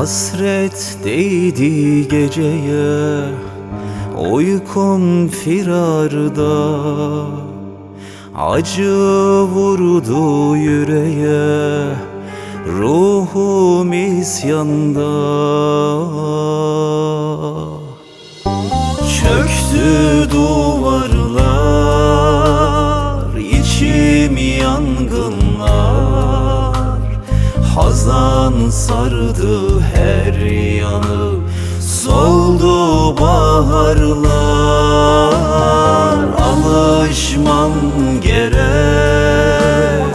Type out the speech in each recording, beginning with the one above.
Hasret değdi geceye, uykum firarda. Acı vurdu yüreğe, ruhum isyanda. Çöktü duvarlar, içim yangınlar. Hazan sardı her yanı, soldu baharlar. Alışmam gerek,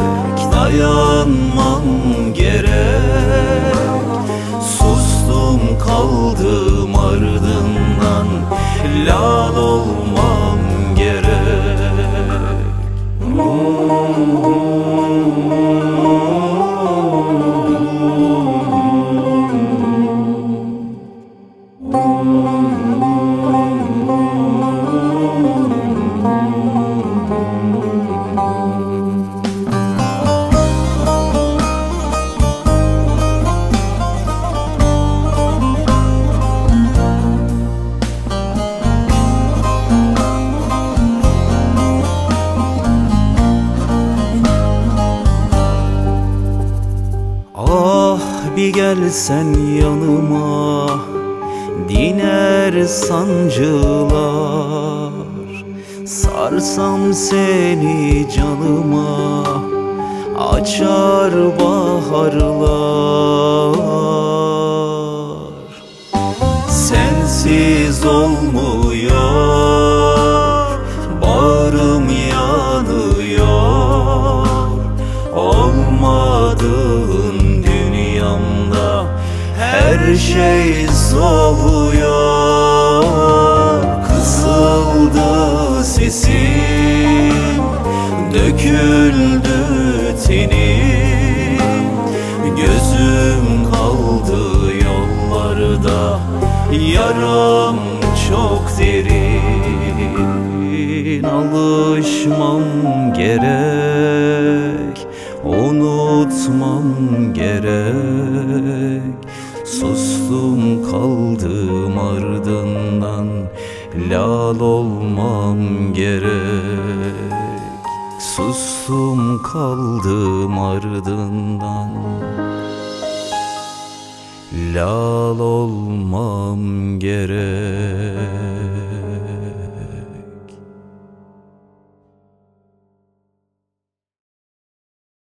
dayanmam gerek. Sustum kaldım ardından, lal olmam gerek. Ah bir gelsen yanıma, diner sancılar. Sarsam seni canıma, açar baharlar. Sensiz olmuyor, bağrım yanıyor. Olmadığın dünyamda her şey soğuyor. Kısıldı sesim, döküldü tenim. Gözüm kaldı yollarda, yaram çok derin. Alışmam gerek, unutmam gerek. Sustum kaldım ardından, lal olmam gerek. Sustum kaldım ardından, lal olmam gerek.